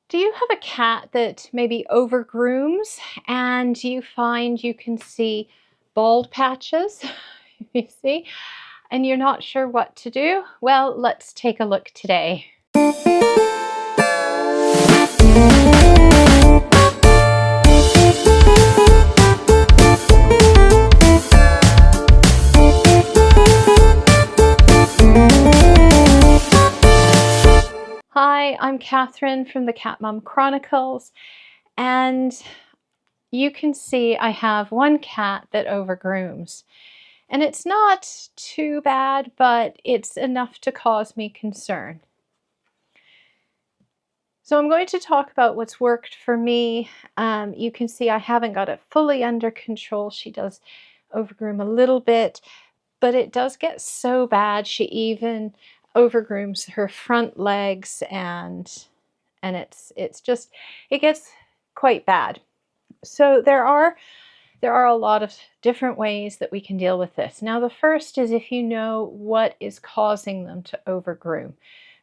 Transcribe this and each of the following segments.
Do you have a cat that maybe overgrooms and you find you can see bald patches, you see, and you're not sure what to do? Well, let's take a look today. Hi, I'm Catherine from the Cat Mom Chronicles, and you can see I have one cat that overgrooms. And it's not too bad, but it's enough to cause me concern. So I'm going to talk about what's worked for me. You can see I haven't got it fully under control. She does overgroom a little bit, but it does get so bad. She even overgrooms her front legs, and it gets quite bad. So there are a lot of different ways that we can deal with this. Now, the first is if you know what is causing them to overgroom.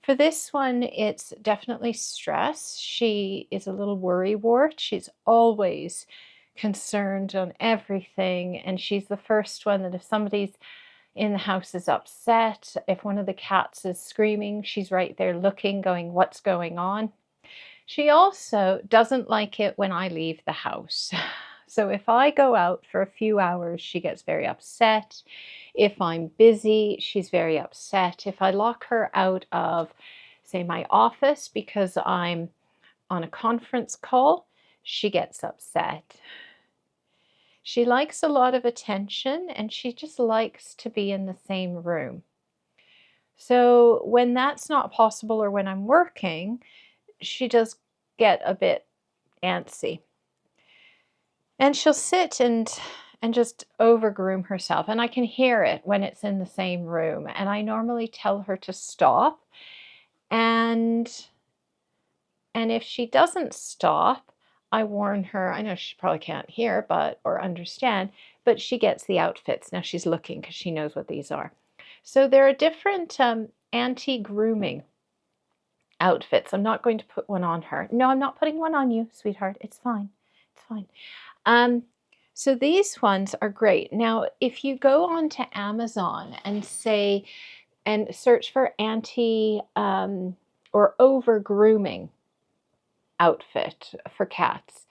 For this one, it's definitely stress. She is a little worrywart. She's always concerned on everything, and she's the first one that if somebody's in the house is upset, if one of the cats is screaming, she's right there looking, going, what's going on? She also doesn't like it when I leave the house. So if I go out for a few hours, she gets very upset. If I'm busy, she's very upset. If I lock her out of, say, my office because I'm on a conference call, she gets upset. She likes a lot of attention, and she just likes to be in the same room. So when that's not possible or when I'm working, she does get a bit antsy. And she'll sit and just overgroom herself. And I can hear it when it's in the same room. And I normally tell her to stop. And if she doesn't stop, I warn her. I know she probably can't hear or understand, but she gets the outfits. Now she's looking because she knows what these are. So there are different anti-grooming outfits. I'm not going to put one on her. No, I'm not putting one on you, sweetheart. It's fine. It's fine. So these ones are great. Now, if you go onto Amazon and search for anti or over grooming outfit for cats,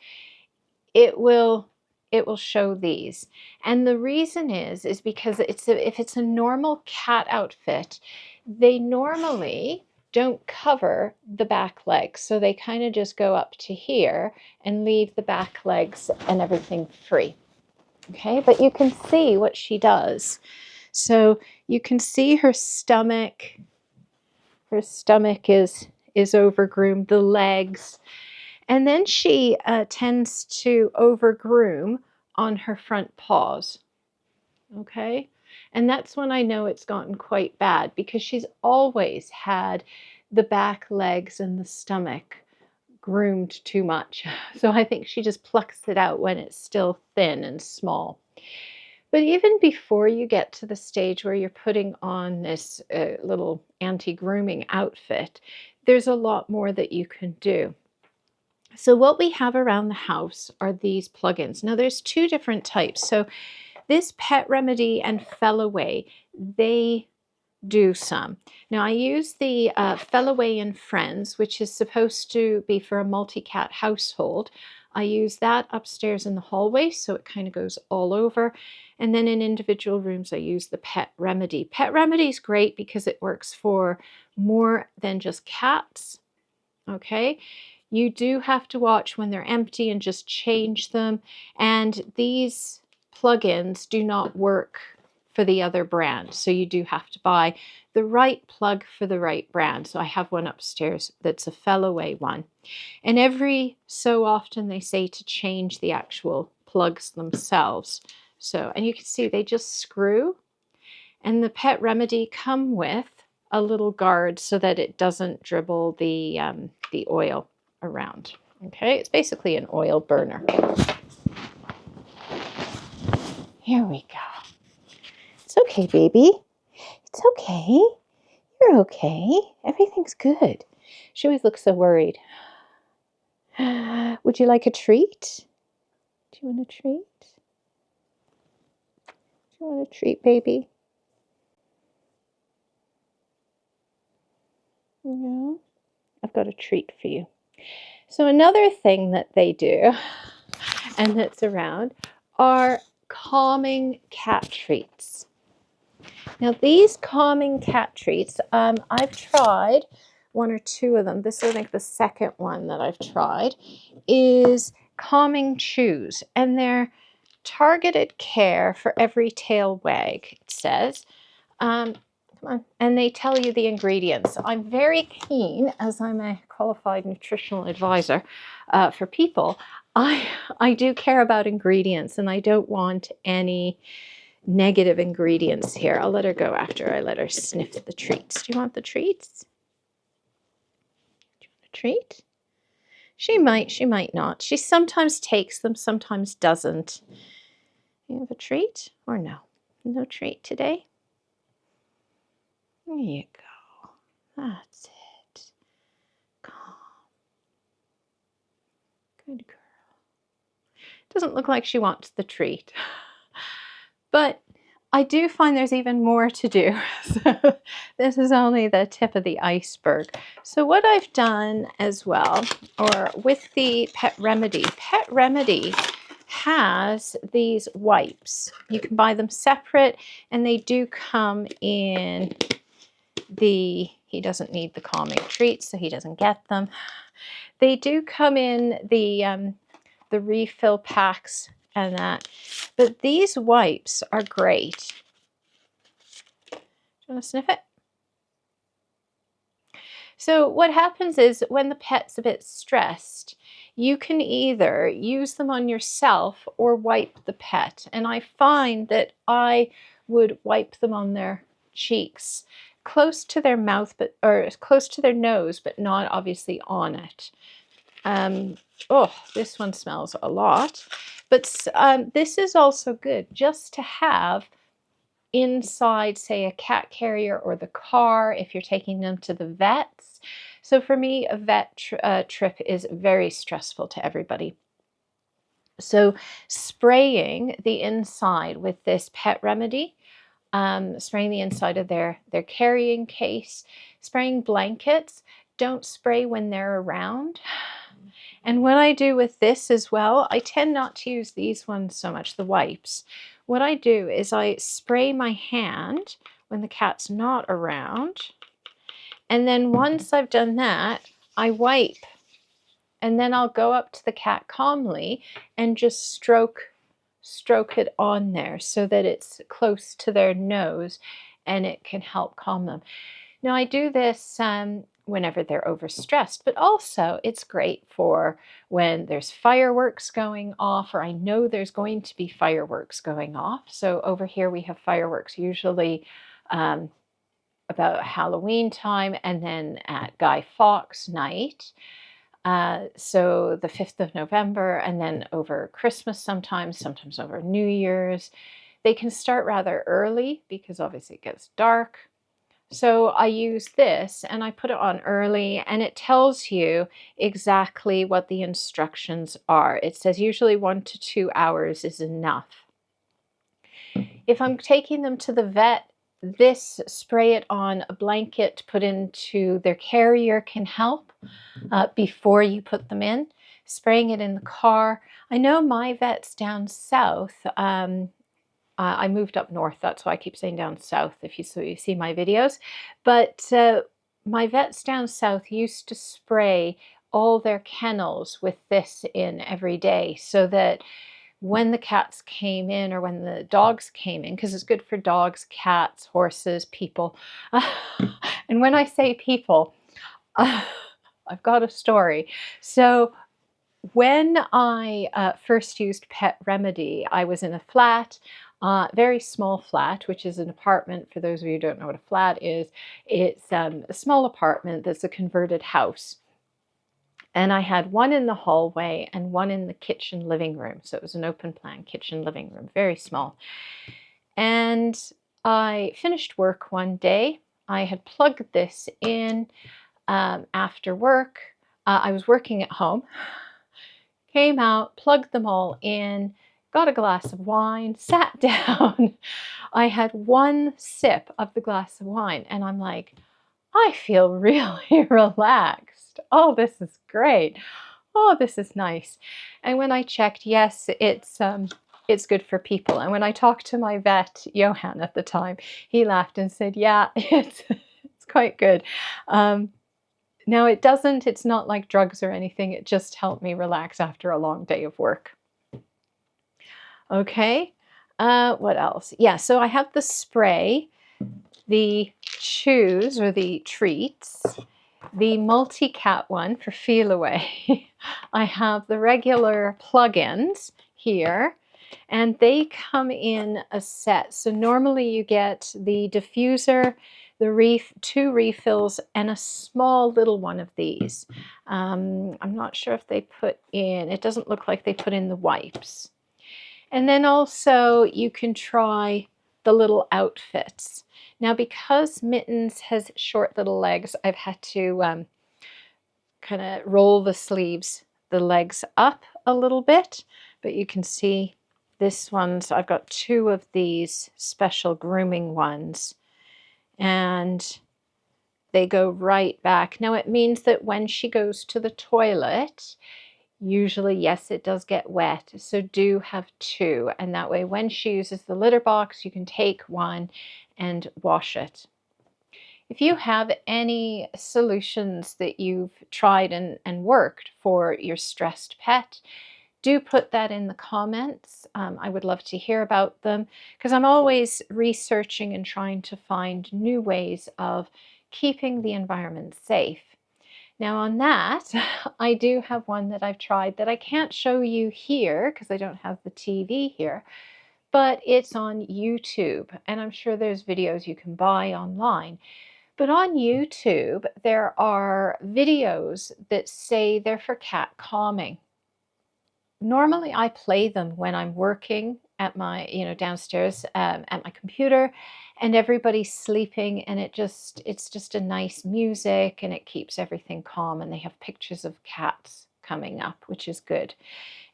it will show these. And the reason is because if it's a normal cat outfit, they normally don't cover the back legs. So they kind of just go up to here and leave the back legs and everything free. Okay, but you can see what she does. So you can see her stomach. Her stomach is overgroomed, the legs. And then she tends to overgroom on her front paws. Okay, and that's when I know it's gotten quite bad, because she's always had the back legs and the stomach groomed too much. So I think she just plucks it out when it's still thin and small. But even before you get to the stage where you're putting on this little anti-grooming outfit, there's a lot more that you can do. So what we have around the house are these plugins. Now there's two different types. So this Pet Remedy and Fellaway, they do some. Now I use the Fellaway and Friends, which is supposed to be for a multi-cat household. I use that upstairs in the hallway, so it kind of goes all over. And then in individual rooms, I use the Pet Remedy. Pet Remedy is great because it works for more than just cats. Okay, you do have to watch when they're empty and just change them. And these plugins do not work for the other brand, so you do have to buy the right plug for the right brand. So I have one upstairs that's a Fellaway one, and every so often they say to change the actual plugs themselves. So, and you can see they just screw, and the Pet Remedy come with a little guard so that it doesn't dribble the oil around. Okay, it's basically an oil burner. Here we go. It's okay, baby. It's okay. You're okay. Everything's good. She always looks so worried. Would you like a treat? Do you want a treat? Do you want a treat, baby? Yeah. I've got a treat for you. So another thing that they do and that's around are calming cat treats. Now these calming cat treats, I've tried one or two of them. This is, I think, the second one that I've tried, is calming chews. And they're targeted care for every tail wag, it says. Come on. And they tell you the ingredients. I'm very keen, as I'm a qualified nutritional advisor for people, I do care about ingredients, and I don't want any negative ingredients here. I'll let her go after I let her sniff the treats. Do you want the treats? Do you want a treat? She might not. She sometimes takes them, sometimes doesn't. You have a treat or no? No treat today? There you go. That's it. Calm. Good girl. Doesn't look like she wants the treat. But I do find there's even more to do. So this is only the tip of the iceberg. So what I've done as well, or with the Pet Remedy has these wipes. You can buy them separate, and they do come in he doesn't need the calming treats, so he doesn't get them. They do come in the refill packs and that. But these wipes are great. Do you want to sniff it? So what happens is when the pet's a bit stressed, you can either use them on yourself or wipe the pet. And I find that I would wipe them on their cheeks, close to their mouth, or close to their nose, but not obviously on it. Oh, this one smells a lot. But this is also good just to have inside, say, a cat carrier or the car if you're taking them to the vets. So for me, a vet trip is very stressful to everybody. So spraying the inside with this Pet Remedy, spraying the inside of their carrying case, spraying blankets. Don't spray when they're around. And what I do with this as well, I tend not to use these ones so much, the wipes. What I do is I spray my hand when the cat's not around. And then once I've done that, I wipe. And then I'll go up to the cat calmly and just stroke it on there so that it's close to their nose and it can help calm them. Now I do this whenever they're overstressed, but also it's great for when there's fireworks going off, or I know there's going to be fireworks going off. So over here we have fireworks usually about Halloween time and then at Guy Fawkes night. So the 5th of November, and then over Christmas sometimes over New Year's. They can start rather early because obviously it gets dark. So I use this and I put it on early, and it tells you exactly what the instructions are. It says usually 1 to 2 hours is enough. If I'm taking them to the vet, this spray it on a blanket, put into their carrier can help before you put them in. Spraying it in the car. I know my vet's down south. I moved up north, that's why I keep saying down south if you see my videos. But my vets down south used to spray all their kennels with this in every day, so that when the cats came in or when the dogs came in, because it's good for dogs, cats, horses, people. And when I say people, I've got a story. So when I first used Pet Remedy, I was in a flat, very small flat, which is an apartment. For those of you who don't know what a flat is, it's a small apartment that's a converted house. And I had one in the hallway and one in the kitchen living room. So it was an open plan kitchen living room, very small. And I finished work one day. I had plugged this in after work. I was working at home. Came out, plugged them all in, got a glass of wine, sat down. I had one sip of the glass of wine and I'm like, I feel really relaxed. Oh, this is great. Oh, this is nice. And when I checked, yes, it's good for people. And when I talked to my vet, Johan, at the time, he laughed and said, yeah, it's quite good. Now it's not like drugs or anything. It just helped me relax after a long day of work. Okay. What else? Yeah, so I have the spray, the chews or the treats, the multi-cat one for Feel Away. I have the regular plug-ins here, and they come in a set. So normally you get the diffuser, the two refills, and a small little one of these. I'm not sure if they put in, it doesn't look like they put in the wipes. And then also you can try the little outfits. Now, because Mittens has short little legs, I've had to kind of roll the sleeves, the legs up a little bit, but you can see this one's, I've got two of these special grooming ones, and they go right back. Now, it means that when she goes to the toilet, usually, yes, it does get wet, so do have two, and that way when she uses the litter box, you can take one and wash it. If you have any solutions that you've tried and worked for your stressed pet, do put that in the comments. I would love to hear about them because I'm always researching and trying to find new ways of keeping the environment safe. Now on that, I do have one that I've tried that I can't show you here because I don't have the TV here, but it's on YouTube, and I'm sure there's videos you can buy online. But on YouTube, there are videos that say they're for cat calming. Normally, I play them when I'm working at my, downstairs at my computer, and everybody's sleeping, and it's just a nice music, and it keeps everything calm. And they have pictures of cats coming up, which is good,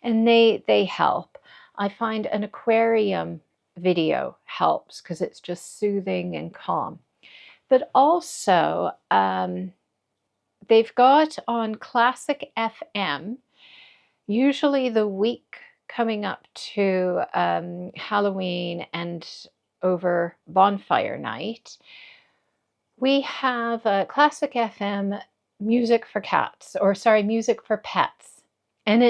and they help. I find an aquarium video helps because it's just soothing and calm. But also, they've got on Classic FM, usually the week coming up to Halloween and over bonfire night, we have a Classic FM music for cats, or sorry, music for pets. And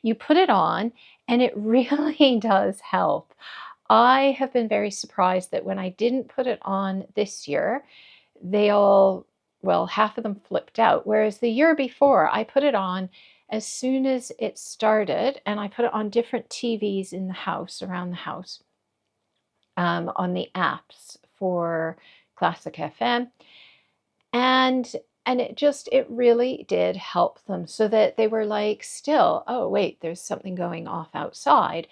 you put it on and it really does help. I have been very surprised that when I didn't put it on this year, they all, well, half of them flipped out. Whereas the year before, I put it on as soon as it started, and I put it on different TVs in the house, around the house, on the apps for Classic FM. And it really did help them so that they were like, still, oh, wait, there's something going off outside.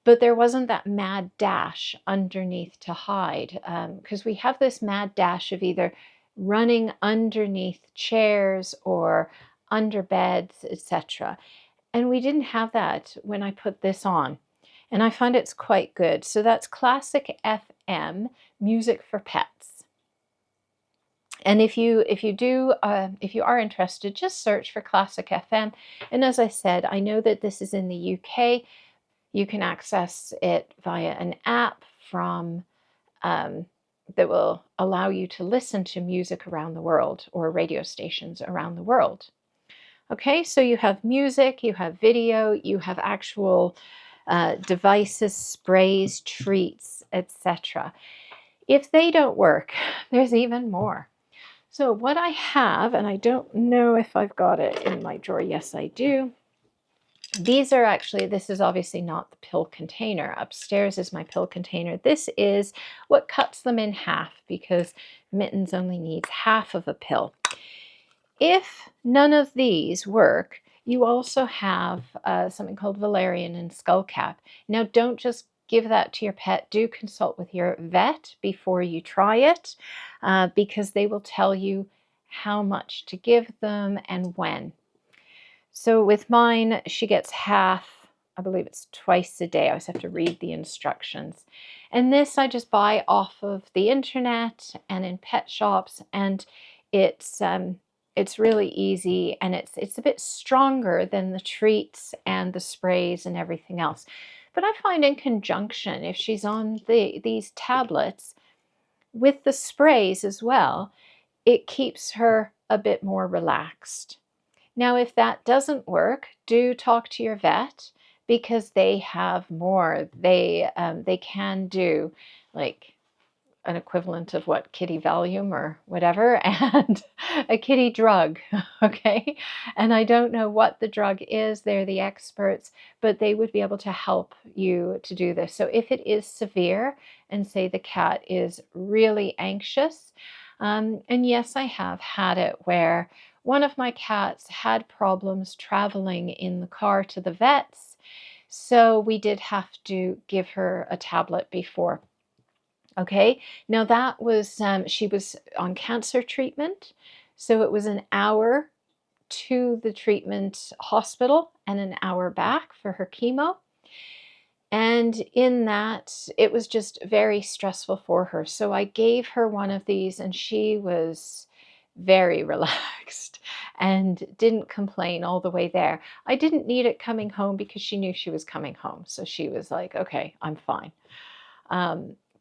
But there wasn't that mad dash underneath to hide, because we have this mad dash of either running underneath chairs or under beds, etc. And we didn't have that when I put this on. And I find it's quite good. So that's Classic FM, music for pets. And if you are interested, just search for Classic FM. And as I said, I know that this is in the UK. You can access it via an app from that will allow you to listen to music around the world, or radio stations around the world. Okay, so you have music, you have video, you have actual devices, sprays, treats, etc. If they don't work, there's even more. So what I have, and I don't know if I've got it in my drawer. Yes, I do. These are actually, this is obviously not the pill container. Upstairs is my pill container. This is what cuts them in half, because Mittens only needs half of a pill. If none of these work, you also have something called valerian and skullcap. Now, don't just give that to your pet. Do consult with your vet before you try it, because they will tell you how much to give them and when. So with mine, she gets half, I believe it's twice a day. I always have to read the instructions. And this I just buy off of the internet and in pet shops, and it's really easy, and it's a bit stronger than the treats and the sprays and everything else. But I find in conjunction, if she's on these tablets with the sprays as well, it keeps her a bit more relaxed. Now, if that doesn't work, do talk to your vet, because they have more. They can do like an equivalent of what, kitty Valium or whatever, and a kitty drug. Okay, and I don't know what the drug is. They're the experts, but they would be able to help you to do this. So if it is severe, and say the cat is really anxious, and yes, I have had it where one of my cats had problems traveling in the car to the vets, so we did have to give her a tablet before. Okay, now that was, she was on cancer treatment, so it was an hour to the treatment hospital and an hour back for her chemo. And in that, it was just very stressful for her. So I gave her one of these, and she was very relaxed and didn't complain all the way there. I didn't need it coming home because she knew she was coming home. So she was like, okay, I'm fine.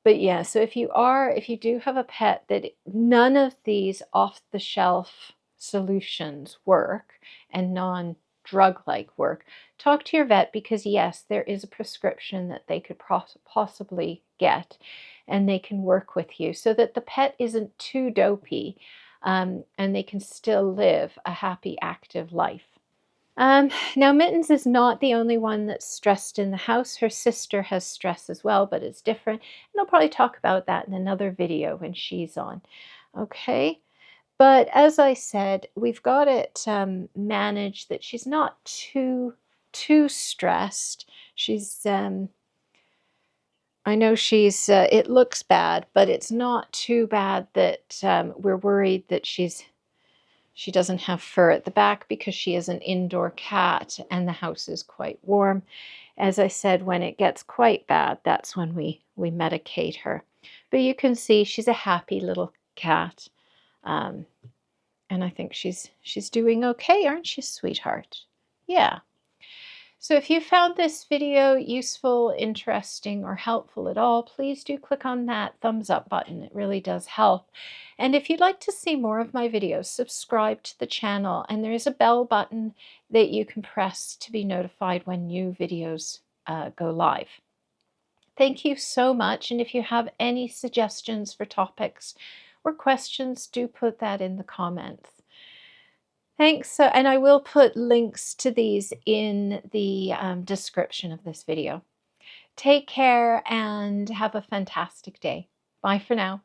But yeah, so if you do have a pet that none of these off-the-shelf solutions work, and non-drug-like work, talk to your vet, because yes, there is a prescription that they could possibly get, and they can work with you so that the pet isn't too dopey, and they can still live a happy, active life. Now, Mittens is not the only one that's stressed in the house. Her sister has stress as well, but it's different. And I'll probably talk about that in another video when she's on. Okay. But as I said, we've got it managed that she's not too stressed. She's, I know she's, it looks bad, but it's not too bad that we're worried that she doesn't have fur at the back, because she is an indoor cat and the house is quite warm. As I said, when it gets quite bad, that's when we medicate her. But you can see she's a happy little cat. And I think she's doing okay, aren't you, sweetheart? Yeah. So if you found this video useful, interesting, or helpful at all, please do click on that thumbs up button. It really does help. And if you'd like to see more of my videos, subscribe to the channel, and there is a bell button that you can press to be notified when new videos go live. Thank you so much, and if you have any suggestions for topics or questions, do put that in the comments. Thanks, and I will put links to these in the description of this video. Take care and have a fantastic day. Bye for now.